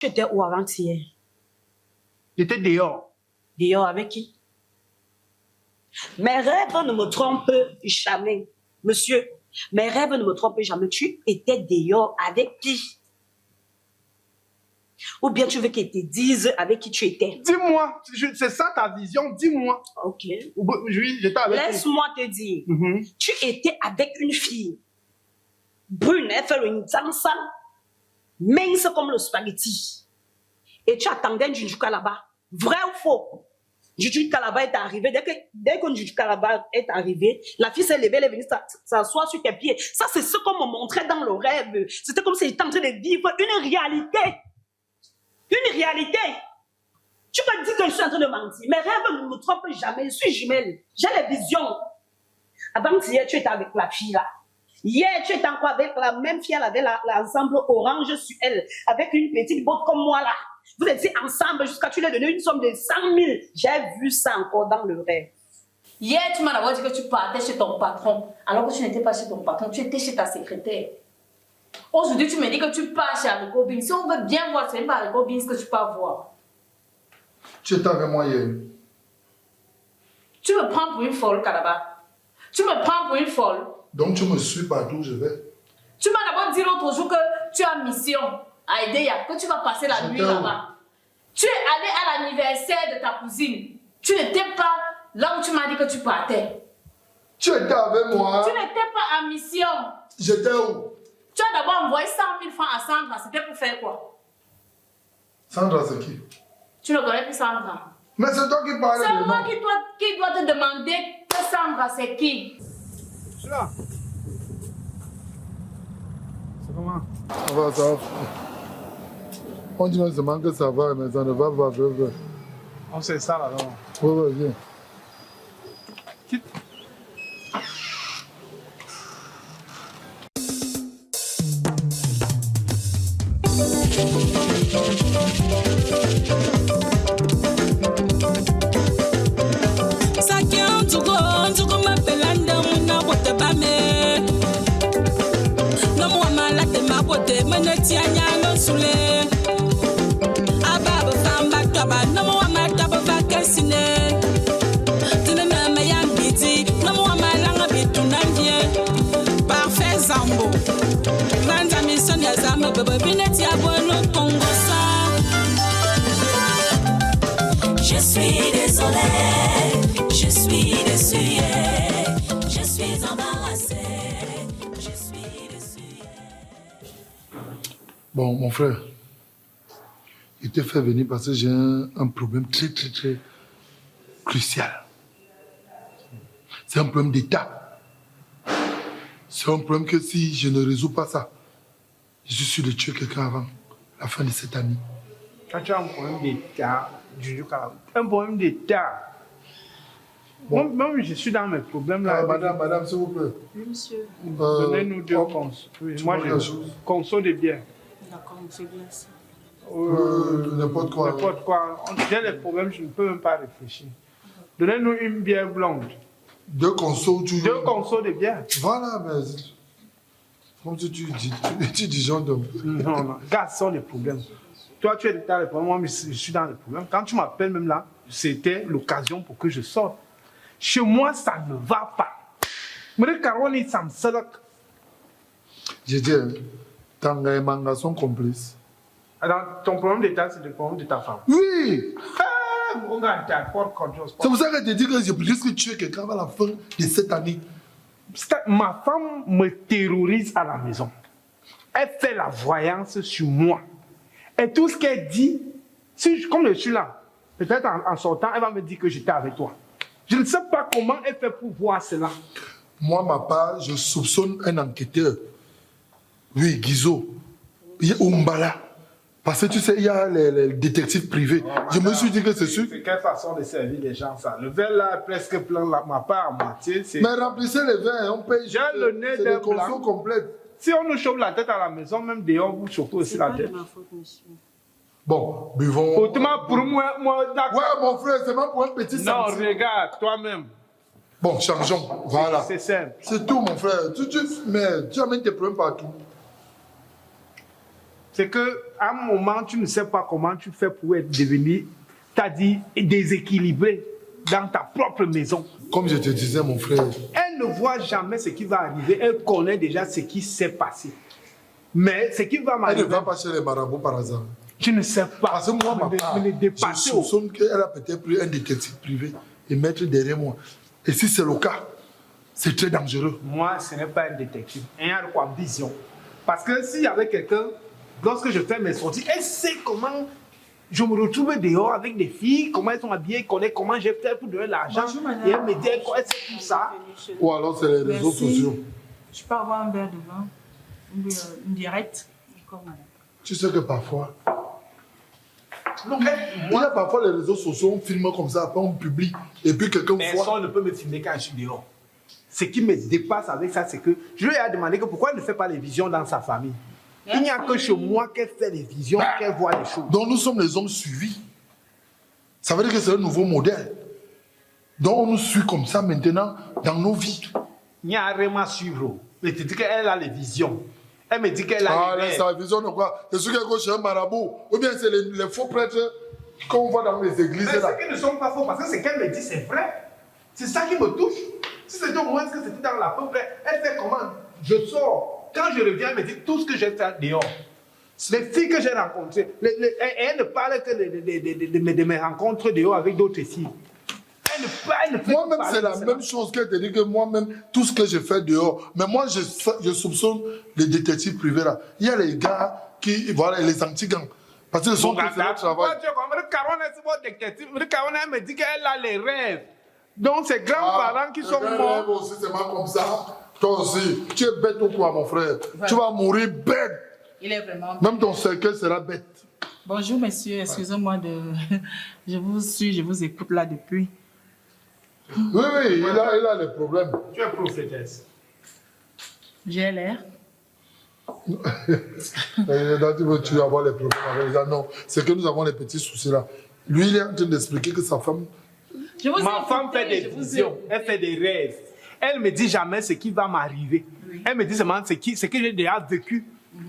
Tu étais où avant-hier? J'étais dehors. Dehors avec qui? Mes rêves ne me trompent jamais. Monsieur, mes rêves ne me trompent jamais. Tu étais dehors avec qui? Ou bien tu veux qu'ils te disent avec qui tu étais? Dis-moi, c'est ça ta vision, dis-moi. Ok. Oui, j'étais avec... Laisse-moi te dire. Tu étais avec une fille. Brune, elle fait une danse mince comme le spaghetti. Et tu attendais un Juju Kalaba. Vrai ou faux? Juju Kalaba est arrivé. Dès que Juju Kalaba est arrivé, la fille s'est levée, elle est venue s'asseoir sur tes pieds. Ça, c'est ce qu'on me montrait dans le rêve. C'était comme si j'étais en train de vivre une réalité. Une réalité. Tu me dis que je suis en train de mentir. Mes rêves ne me trompent jamais. Je suis jumelle. J'ai les visions. Avant-hier, tu étais avec la fille là. Hier, tu étais encore avec la même fille. Elle avait l'ensemble orange sur elle. Avec une petite botte comme moi là. Vous étiez ensemble jusqu'à ce que tu lui aies donné une somme de 100 000. J'ai vu ça encore dans le rêve. Hier, tu m'as d'abord dit que tu partais chez ton patron. Alors que tu n'étais pas chez ton patron. Tu étais chez ta secrétaire. Aujourd'hui, tu me dis que tu pars chez Rico Beans. Si on veut bien voir, c'est même pas Rico Beans que tu pars voir. Tu étais avec moi hier. Tu me prends pour une folle, Kalaba. Tu me prends pour une folle. Donc tu me suis partout où je vais. Tu m'as d'abord dit l'autre jour que tu as mission à Edea, que tu vas passer la nuit là-bas. Tu es allé à l'anniversaire de ta cousine. Tu n'étais pas là où tu m'as dit que tu partais. Tu étais avec moi. Tu n'étais pas à mission. J'étais où? Tu as d'abord envoyé 100 000 francs à Sandra. C'était pour faire quoi? Sandra, c'est qui? Tu ne connais plus Sandra. Mais c'est toi qui parlais de C'est moi. moi qui dois te demander que Sandra, c'est qui? Je suis là. C'est comment? Ça va, ça va. On dit seulement que ça va, mais ça ne va pas. On sait ça là-dedans. Oui, viens. Quitte. Je suis désolée, je suis déçue, je suis embarrassée, je suis déçue. Bon, mon frère, il te fait venir parce que j'ai un problème très crucial. C'est un problème d'État. C'est un problème que si je ne résous pas ça, je suis sûr de tuer quelqu'un avant la fin de cette année. Quand tu as un problème d'État, un problème d'État. Bon. Moi, je suis dans mes problèmes là. Madame, s'il vous plaît. Oui, monsieur. Donnez-nous deux consos. Oui, moi, consos de bière. D'accord, monsieur, bien ça. N'importe quoi. N'importe quoi. J'ai les problèmes, je ne peux même pas réfléchir. Donnez-nous une bière blonde. Deux consos, tu... Deux consos de bière. Voilà, mais... Comme tu dis genre de... Non, gars, ce sont les problèmes. Toi, tu es dans les problèmes, moi, je suis dans les problèmes. Quand tu m'appelles même là, c'était l'occasion pour que je sorte. Chez moi, ça ne va pas. Mais Caroni, ça me sert. J'ai dit, Tanga et Manga sont complices. Alors, ton problème d'état, c'est le problème de ta femme. Oui! C'est C'est pour ça que je te dis que je risque de tuer quelqu'un avant la fin de cette année. Ma femme me terrorise à la maison. Elle fait la voyance sur moi. Et tout ce qu'elle dit, comme je suis là, peut-être en sortant, elle va me dire que j'étais avec toi. Je ne sais pas comment elle fait pour voir cela. Moi, ma part, je soupçonne un enquêteur. Oui, Guizo. Il y a Umbala. Parce que tu sais, il y a les détectives privés. Je me suis dit que c'est sûr. C'est quelle façon de servir les gens, ça? Le verre là est presque plein, ma part à moitié. Mais remplissez les verres, on paye. J'ai le nez c'est d'un des consos blanc. complètes. Si on nous chauffe la tête à la maison, même dehors, vous chauffez aussi la tête. C'est pas de ma faute, monsieur. Bon, buvons. Autrement, pour moi, d'accord. Ouais, mon frère, c'est même pour un petit Non, samedi. regarde, toi-même. Bon, changeons. Voilà. C'est simple. C'est tout, mon frère. Mais tu amènes tes problèmes partout. c'est qu'à un moment, tu ne sais pas comment tu fais pour être devenu, t'as dit, déséquilibré dans ta propre maison. Comme je te disais, mon frère, Elle ne voit jamais ce qui va arriver. Elle connaît déjà ce qui s'est passé. Mais ce qui va elle ne m'arriver, va pas chez les marabouts par hasard. tu ne sais pas. Parce que moi, ma part, me je dépasser. soupçonne qu'elle a peut-être pris un détective privé et mettre derrière moi. Et si c'est le cas, c'est très dangereux. Moi, ce n'est pas un détective. Il y a quoi vision. Parce que s'il y avait quelqu'un, lorsque je fais mes sorties, elle sait comment je me retrouve dehors avec des filles, comment elles sont habillées, elle connaît comment j'ai fait pour donner l'argent. Bonjour, madame. Et elle me dit, elle sait tout ça. Ou alors c'est les réseaux Merci. sociaux. Je peux avoir un verre de vin, une direct. D'accord, madame. Tu sais que parfois, Donc, il y a parfois les réseaux sociaux, on filme comme ça, après on publie, et puis quelqu'un voit. personne ne peut me filmer quand je suis dehors. Ce qui me dépasse avec ça, c'est que je lui ai demandé que pourquoi elle ne fait pas les visions dans sa famille. Il n'y a que chez moi qu'elle fait les visions, qu'elle voit les choses. Donc nous sommes les hommes suivis. Ça veut dire que c'est un nouveau modèle. Donc on nous suit comme ça maintenant dans nos vies. Il n'y a rien à suivre. Mais tu dis qu'elle a les visions. Elle me dit qu'elle a Ah, les là, rêves. sa vision de quoi? C'est sûr qu'elle est chez un marabout. Ou bien c'est les faux prêtres qu'on voit dans les églises Mais là. ce qui ne sont pas faux, parce que ce qu'elle me dit, c'est vrai. C'est ça qui me touche. Si c'était au moins ce que c'était dans la peuple, elle fait comment? Je sors. Quand je reviens, elle me dit tout ce que j'ai fait dehors. Les filles que j'ai rencontrées, elle ne parle que de mes rencontres dehors avec d'autres filles. Elle ne fait Moi-même, que c'est parler la de cela. même chose qu'elle te dit que moi-même, tout ce que j'ai fait dehors. Mais moi, je soupçonne les détectives privés là. Il y a les gars qui, voilà, les anti-gangs. Parce qu'ils sont Bon, tous là, travail. Elle me dit qu'elle a les rêves. Donc, ses grands-parents qui sont morts. Aussi, c'est pas comme ça. Toi aussi, tu es bête ou quoi, mon frère? Tu vas mourir bête. Il est vraiment. Même ton cercueil sera bête. Bonjour, monsieur. Excusez-moi de. Je vous suis, je vous écoute là depuis. Oui, il a les problèmes. Tu es prophétesse. J'ai l'air. Donc, tu vas avoir les problèmes avec les gens. Non, c'est que nous avons les petits soucis là. Lui, il est en train d'expliquer que sa femme. Je vous ai Ma femme écouté, fait des je vous ai visions, elle fait des rêves. Elle me dit jamais ce qui va m'arriver. Oui. Elle me dit seulement ce que j'ai déjà vécu,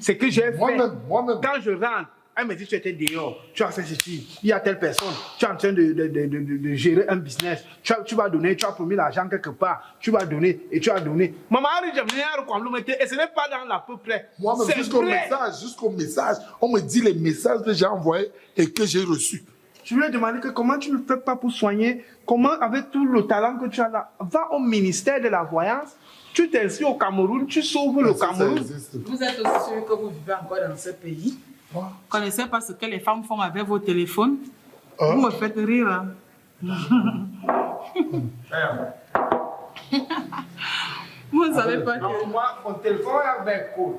ce que j'ai fait. Moi-même. Quand je rentre, elle me dit tu étais dehors, tu as fait ceci, il y a telle personne, tu es en train de gérer un business, tu vas donner, tu as promis l'argent quelque part, tu vas donner et tu as donné. Maman, et ce n'est pas dans la peu près. Moi-même, C'est vrai. jusqu'au message, on me dit les messages que j'ai envoyés et que j'ai reçus. Je lui ai demandé que comment tu ne fais pas pour soigner, comment avec tout le talent que tu as là, va au ministère de la voyance, tu t'inscris au Cameroun, tu sauves le Ça Cameroun. existe. Vous êtes aussi sûr que vous vivez encore dans ce pays? Vous ne connaissez pas ce que les femmes font avec vos téléphones? Hein? Vous me faites rire. Hein? Vous ne savez pas que... Non, moi, mon téléphone avec code.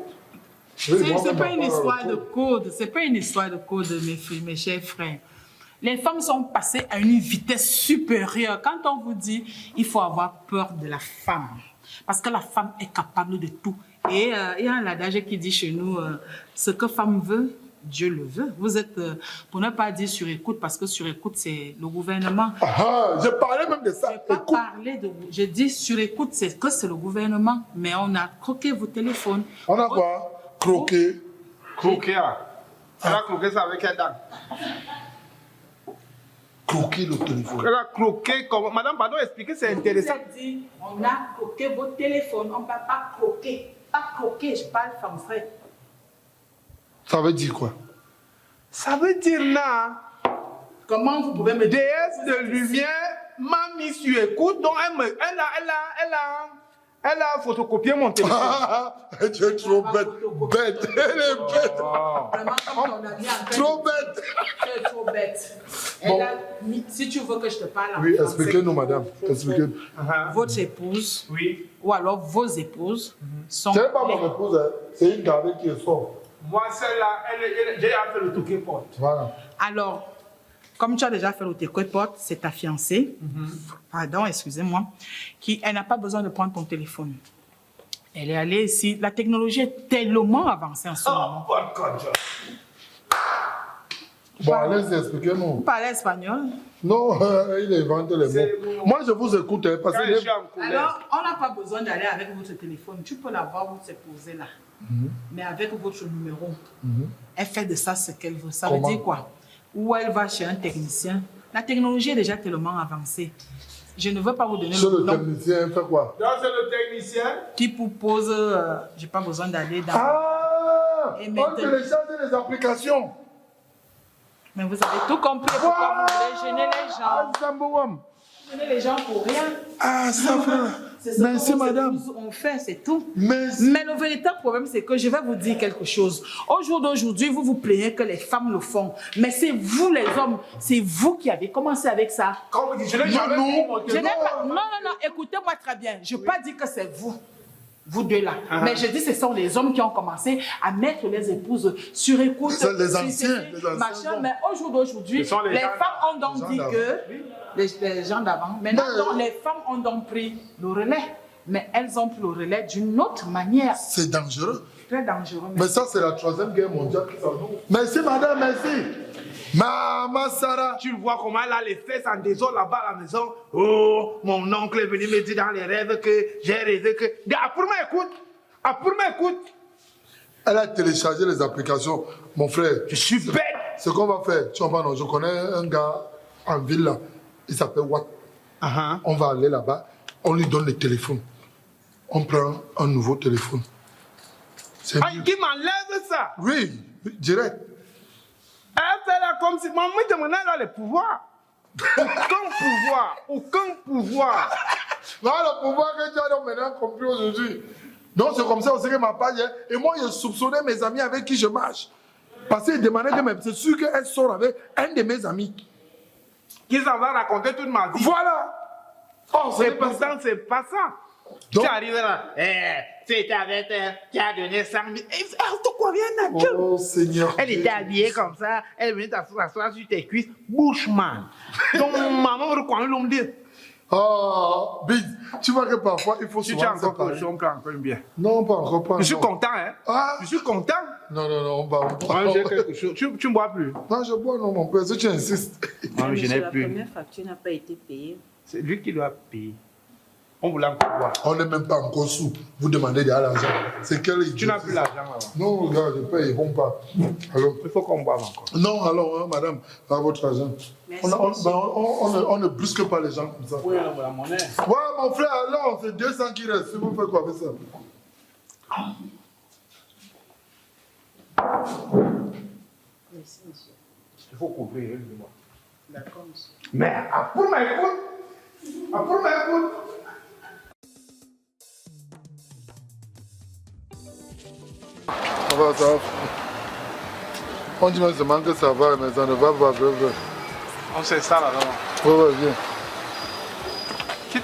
C'est pas une histoire de code. C'est pas une histoire de code, mes chers frères. Les femmes sont passées à une vitesse supérieure. Quand on vous dit, il faut avoir peur de la femme. Parce que la femme est capable de tout. Et il y a un adage qui dit chez nous, ce que femme veut, Dieu le veut. Vous êtes, pour ne pas dire sur écoute, parce que sur écoute, c'est le gouvernement. Ah, je parlais même de ça. Je n'ai pas parlé de... Je dis sur écoute, c'est que c'est le gouvernement. Mais on a croqué vos téléphones. On a quoi? Croqué. Croquer là. Elle a croqué ça avec un dame. Croquer le téléphone. Elle a croqué comme. Madame, pardon, expliquez, c'est intéressant. Je vous ai dit, on a croqué vos téléphones. On ne peut pas croquer. Pas croquer, je parle français. Ça veut dire quoi? Ça veut dire là, Comment vous pouvez me dire? déesse de lumière m'a mis sur écoute, donc elle a photocopié mon téléphone. Tu es trop bête. Bête. Elle est bête. Vraiment, comme ton ami en train Trop de- bête. Tu es trop bête. Bon. Elle a mis- si tu veux que je te parle en Oui, français, expliquez-nous, madame. Expliquez-nous. votre épouse, Oui. ou alors vos épouses, sont... Ce n'est pas mon épouse, hein. C'est une gardée qui est sorte. Moi, celle-là, j'ai fait le touquet porte. Voilà. Alors, comme tu as déjà fait le téléporte, c'est ta fiancée, pardon, excusez-moi, elle n'a pas besoin de prendre ton téléphone. Elle est allée ici. La technologie est tellement avancée en ce moment. Oh, bon contrôle. Bon, allez-y, expliquez-nous. Vous parlez espagnol? Non, il invente les mots. Moi, je vous écoute, hein, parce Quand que... je suis en colère. Alors, on n'a pas besoin d'aller avec votre téléphone. Tu peux l'avoir où c'est posé là. mais avec votre numéro. Elle fait de ça ce qu'elle veut. Ça Comment? veut dire quoi? Ou elle va chez un technicien. La technologie est déjà tellement avancée. Je ne veux pas vous donner Chez le le nom technicien, fait quoi? Donc c'est le technicien. qui propose. J'ai pas besoin d'aller dans. Ah! Et On maintenant- télécharge les applications. Mais vous avez tout compris. Pourquoi vous voulez gêner les gens? Zambouam. Gêner les gens pour rien. Ah, ça va. C'est ce Merci, que vos madame. épouses ont fait, c'est tout. Merci. Mais le véritable problème, c'est que je vais vous dire quelque chose. Au jour d'aujourd'hui, vous vous plaignez que les femmes le font. Mais c'est vous, les hommes, c'est vous qui avez commencé avec ça. Quand vous dites, je n'ai jamais non. pris mon Je n'ai téléphone. pas... Non, écoutez-moi très bien. Je n'ai pas dit que c'est vous. Vous deux là. Mais je dis ce sont les hommes qui ont commencé à mettre les épouses sur écoute. C'est les anciens, les anciens machin. hommes. Mais au jour d'aujourd'hui, Ce sont les gens femmes ont donc d'avant. dit Les gens que... Les gens d'avant. Maintenant, Mais- donc, les femmes ont donc pris le relais. Mais elles ont pris le relais d'une autre manière. C'est dangereux. Très dangereux. Mais ça, c'est la 3e guerre mondiale qui s'en ouvre. Merci, madame, merci. Maman Sarah. Tu vois comment elle a les fesses en désordre là-bas à la maison. Oh, mon oncle est venu me dire dans les rêves que j'ai rêvé que... Pour moi, écoute. Elle a téléchargé les applications. Mon frère, Je suis bête. ce qu'on va faire, tu vois, non, je connais un gars en ville là. Il s'appelle Watt. On va aller là-bas. On lui donne le téléphone. On prend un nouveau téléphone. C'est Ah, mieux. qui m'enlève ça? Oui, direct. Elle fait là comme si... Maman me demandait là le pouvoir. Aucun pouvoir. Voilà le pouvoir que tu as maintenant compris aujourd'hui. Donc c'est comme ça aussi que ma page est. Et moi, je soupçonnais mes amis avec qui je marche. Parce qu'ils demandaient que même, c'est sûr qu'elle sort avec un de mes amis. Qui s'en va raconter toute ma vie. Voilà. Oh, Et c'est pas ça. pourtant, c'est pas ça. Donc- Tu arrives là, tu étais avec elle, tu as donné 100 000. Quoi vient dans gueule? Oh Seigneur. Elle était habillée comme ça, elle venait t'asseoir sur tes cuisses. Bushman. Donc, maman reconnaît l'homme dit. Oh, Big, tu vois que parfois il faut Si tu souvent as encore séparer. cochon, on prend encore une bière. Non, pas encore, pas Je suis encore. content, hein. Ah. Je suis content. Non, on va. Moi, j'ai quelque chose. Tu ne bois plus. Non, je bois, non, mon père, si tu insistes. Non, je n'ai La plus. première facture n'a pas été payée. C'est lui qui doit payer. On voulait encore boire. On n'est même pas encore sous. Vous demandez déjà l'argent. C'est quel idiot. Tu n'as plus l'argent là-bas. Non, regarde, je paye, ils vont pas. Alors. Il faut qu'on boive encore. Non, alors, hein, madame, pas votre argent. On ne brusque pas les gens comme ça. Oui, la monnaie. Ouais, mon frère, alors, c'est 200 qui restent. Vous faites quoi avec ça? Merci, monsieur. Il faut couvrir, dis-moi. D'accord, monsieur. Mais après ma écoute. Ça va, ça va. On dit même seulement que ça va, mais ça ne va pas. On sait ça là-bas. Ouais, viens. Quitte.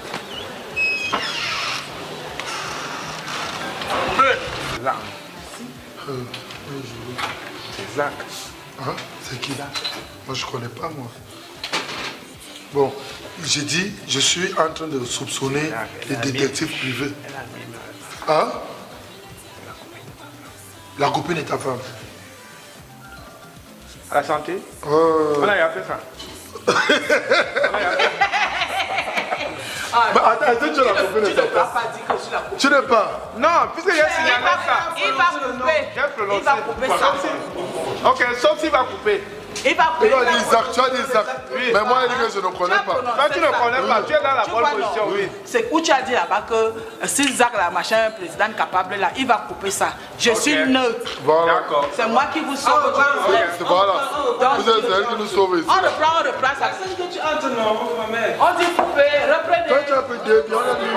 Là. C'est Zach. Hein? C'est qui là? Moi, je ne connais pas, moi. Bon, j'ai dit, je suis en train de soupçonner les détectives privés. Hein? La copine est ta femme. À la santé. On a fait ça. Mais attends, est-ce que tu es la copine de ta femme? pas dit que je suis la copine. Tu n'es pas. Non, puisque j'ai signalé ça. Il va couper. J'ai prononcé. Il va couper ça. Ok, sauf s'il va couper. Il va Il couper. va dire Isaac, tu as dit Isaac. Oui. Mais moi, il dit que je ne connais pas. Toi, tu ne connais pas, tu es dans la Tu bonne vois, position, non. oui. C'est où tu as dit là-bas que si Zach, la machin, président capable là, il va couper ça. Je suis neutre. Voilà. D'accord. C'est moi qui vous sauve du problème. C'est voilà. Vous êtes elle qui nous sauve ici. On reprend ça. que tu entres, non, ma mère? On dit couper, Toi, reprenez. tu as fait des biens, on a dit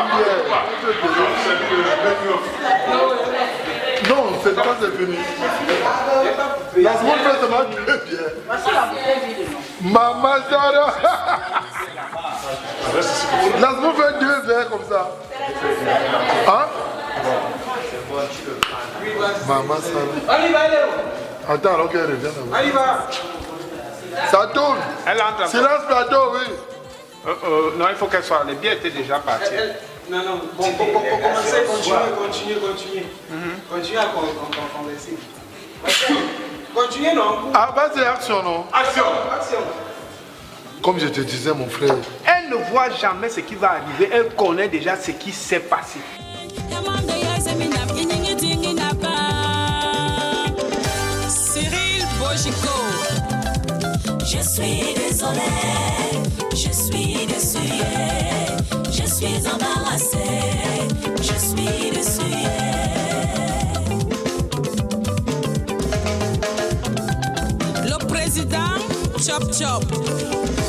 non, c'est pas c'est fini. La seconde fait seulement 2 bières. Voici la bouteille vide. Maman Sarah. La seconde fait 2 verres comme ça. Hein? Maman Sarah. On y va, allez. Attends, alors qu'elle revient là-bas. On y va. Ça tourne. Elle entre. Silence plateau, oui. Non, il faut qu'elle soit. Les billets étaient déjà partis. Non, bon, commencez, continuez. Continuez à converser. Continuez, non? Ah, vas-y, action, non? Action. Comme je te disais, mon frère. Elle ne voit jamais ce qui va arriver. Elle connaît déjà ce qui s'est passé. Yamanda ya semina, kinyingi tingi napa. Chico. Je suis désolé, je suis dessuyé, je suis embarrassé, je suis dessuyé. Le président Chop Chop.